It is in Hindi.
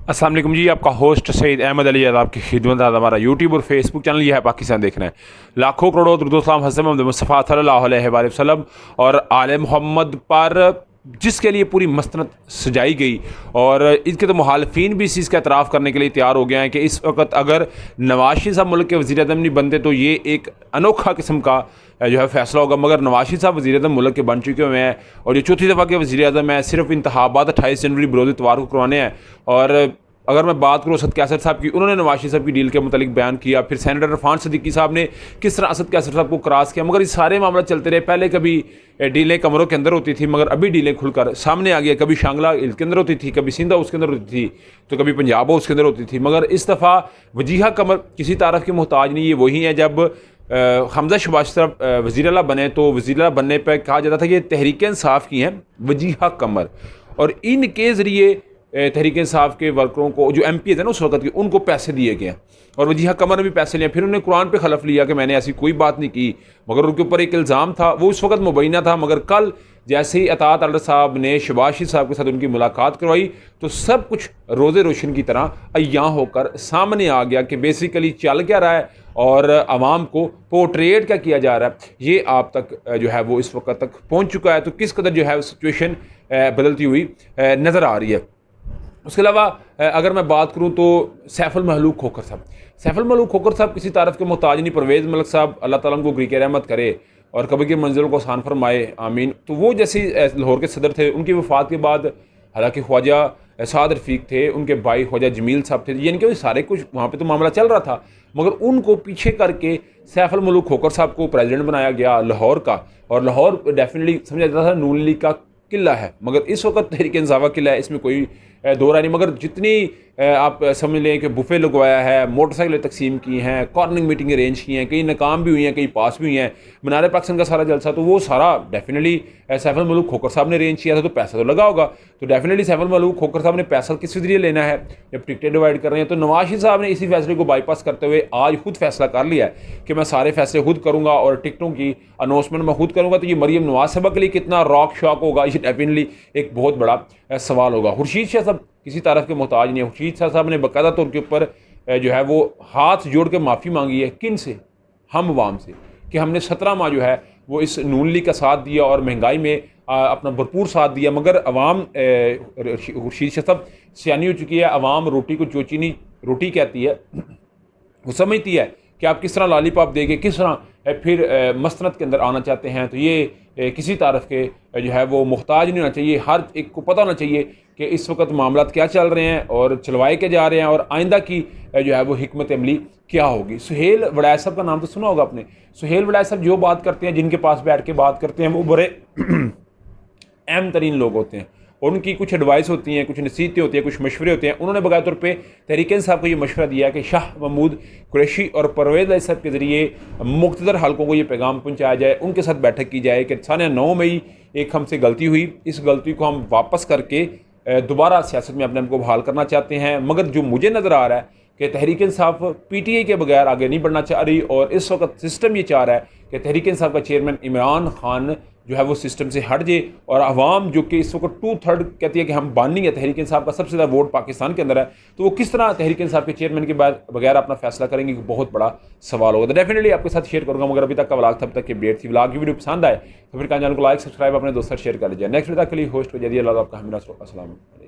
अस्सलाम वालेकुम जी। आपका होस्ट सईद अहमद अली आदाब की खिदमत है। हमारा यूट्यूब और फेसबुक चैनल यह है पाकिस्तान देखना है। लाखों करोड़ों दुरूद-ओ-सलाम हज़रत मोहम्मद मुस्तफ़ा सल्लल्लाहु अलैहि वसल्लम और आले मोहम्मद पर, जिसके लिए पूरी मसनद सजाई गई। और इसके तो मुखालफिन भी इस चीज़ का एतराफ़ करने के लिए तैयार हो गए हैं कि इस वक्त अगर नवाज शरीफ साहब मुल्क के वज़ीर-ए-आज़म नहीं बनते तो ये एक अनोखा किस्म का जो है फ़ैसला होगा। मगर नवाज शरीफ साहब वज़ीर-ए-आज़म मुल्क के बन चुके हुए हैं और ये चौथी दफ़ा के वज़ीर-ए-आज़म हैं। सिर्फ इंतखाबात 28 जनवरी बरोज़ इतवार को करवाने हैं। और अगर मैं बात करूँ असद कैसर साहब की, उन्होंने नवाज शरीफ साहब की डील के मुतालिक बयान किया। फिर सेनेटर इरफान सिद्दीकी साहब ने किस तरह असद कैसर साहब को क्रॉस किया। मगर ये सारे मामला चलते रहे। पहले कभी डीलें कमरों के अंदर होती थी, मगर अभी डीलें खुलकर सामने आ गया। कभी शांगला इसके अंदर होती थी, कभी सिंध हाउस के अंदर होती थी, तो कभी पंजाब हाउस के अंदर होती थी। मगर इस दफ़ा वजीहा कमर किसी तारफ़ की मोहताज नहीं। ये वही है जब हमजा शहबाज साहब वज़ीर आला बने, तो वज़ीर आला बनने पर कहा जाता था कि तहरीक इंसाफ की हैं वजीहा कमर, और इनके ज़रिए तहरीक इंसाफ के वर्करों को, जो MPs हैं ना उस वक्त के, उनको पैसे दिए गए हैं। और वजीहा कमर ने भी पैसे लिए। फिर उन्होंने कुरान पे खलफ लिया कि मैंने ऐसी कोई बात नहीं की, मगर उनके ऊपर एक इल्ज़ाम था, वो उस वक्त मुबैना था। मगर कल जैसे ही अतात अल्लाह साहब ने शहबाज शरीफ साहब के साथ उनकी मुलाकात करवाई, तो सब कुछ रोज़े रोशन की तरह अय्यां होकर सामने आ गया कि बेसिकली चल क्या रहा है और आवाम को पोर्ट्रेट क्या किया जा रहा है, ये आप तक जो है वो इस वक्त तक पहुँच चुका है। तो किस कदर जो है सिचुएशन बदलती हुई नज़र आ रही है। उसके अलावा अगर मैं बात करूँ तो सैफुल महलूक खोखर साहब किसी तारफ़ के मोहताज नहीं। परवेज़ मलिक साहब, अल्लाह ताला उनको ग़रीक़ रहमत करे और कब्र की मंजिलों को आसान फरमाए, आमीन। तो वो जैसे लाहौर के सदर थे, उनकी वफ़ात के बाद हालांकि ख्वाजा साद रफ़ीक थे, उनके भाई ख्वाजा जमील साहब थे, यानी कि सारे कुछ वहाँ पर तो मामला चल रहा था, मगर उनको पीछे करके सैफुल मलूक खोखर साहब को प्रेसिडेंट बनाया गया लाहौर का। और लाहौर डेफिनेटली समझा जाता था नून लीग का किला है, मगर इस वक्त तहरीक इंसाफ का किला है, इसमें कोई दो राय नहीं। मगर जितनी आप समझ लें कि बुफे लगवाया है, मोटरसाइकिलें तकसीम की हैं, कॉर्निंग मीटिंग अरेंज की हैं, कई नाकाम भी हुई हैं, कई पास भी हुई हैं। मीनार पाकिस्तान का सारा जलसा तो वो सारा डेफिनेटली सैफुल मलूक खोखर साहब ने अरेंज किया था, तो पैसा तो लगा होगा। तो डेफिनेटली सैफुल मलूक खोखर साहब ने पैसा किस जरिए लेना है, जब टिकटें डिवाइड कर रहे हैं। तो नवाज शरीफ साहब ने इसी फैसले को बाईपास करते हुए आज खुद फैसला कर लिया है कि मैं सारे फैसले खुद करूँगा और टिकटों की अनाउंसमेंट मैं खुद करूँगा। तो ये मरीम नवाज साहबा के लिए कितना रॉक शॉक होगा, ये डेफिनेटली एक बहुत बड़ा सवाल होगा। खुर्शीद शाह साहब किसी तरफ के मोहताज नहीं है। खुर्शीद शाह साहब ने बाकायदा तौर के ऊपर जो है वो हाथ जोड़ के माफ़ी मांगी है। किन से? हम अवाम से, कि हमने 17 माह जो है वो इस नून लीग का साथ दिया और महंगाई में अपना भरपूर साथ दिया। मगर अवाम, खुर्शीद शाह साहब सियानी हो चुकी है, अवाम रोटी को चोचीनी रोटी कहती है। वो समझती है कि आप किस तरह लॉलीपॉप देके किस तरह फिर मसनद के अंदर आना चाहते हैं। तो ये किसी तारफ़ के जो है वो मोहताज नहीं होना चाहिए। हर एक को पता होना चाहिए कि इस वक्त मामला क्या चल रहे हैं और चलवाए के जा रहे हैं, और आइंदा की जो है वो हिकमत अमली क्या होगी। सुहेल वड़ैच साहब का नाम तो सुना होगा आपने। सुहेल वड़ैच साहब जो बात करते हैं, जिनके पास बैठ के बात करते हैं, वो बड़े अहम तरीन लोग होते हैं और उनकी कुछ एडवाइस होती हैं, कुछ नसीहतें होती हैं, कुछ मशवरे होते हैं। उन्होंने बगैर तौर पे तहरीक इंसाफ को ये मशवरा दिया कि शाह महमूद कुरैशी और परवेज़ साहब के ज़रिए मुख्तदर हलकों को ये पैगाम पहुँचाया जाए, उनके साथ बैठक की जाए कि साल 9 मई एक हमसे गलती हुई, इस गलती को हम वापस करके दोबारा सियासत में अपने आप को बहाल करना चाहते हैं। मगर जो मुझे नज़र आ रहा है कि तहरीक इंसाफ PTI के बगैर आगे नहीं बढ़ना चाह रही, और इस वक्त सिस्टम ये चाह रहा है कि तहरीक इंसाफ का चेयरमैन इमरान खान जो है वो सिस्टम से हट जाए, और आवाम जो कि इस वक्त 2/3 कहती है कि हम बानी है तहरीक इंसाफ का, सबसे ज़्यादा वोट पाकिस्तान के अंदर है, तो वो किस तरह तहरीक इंसाफ के चेयरमैन के बाद बगैर अपना फैसला करेंगे, बहुत बड़ा सवाल होगा। तो डेफिनेटली आपके साथ शेयर करूँगा। मगर अभी तक का व्लॉग तब तक की अपडेट थी। व्लॉग की वीडियो पसंद आए तो फिर चैनल को लाइक सब्सक्राइब अपने दोस्तों शेयर कर लीजिए। नेक्स्ट वीडियो के लिए होस्ट हो जाइए। अल्लाह आपका हमेशा अस्सलाम वालेकुम।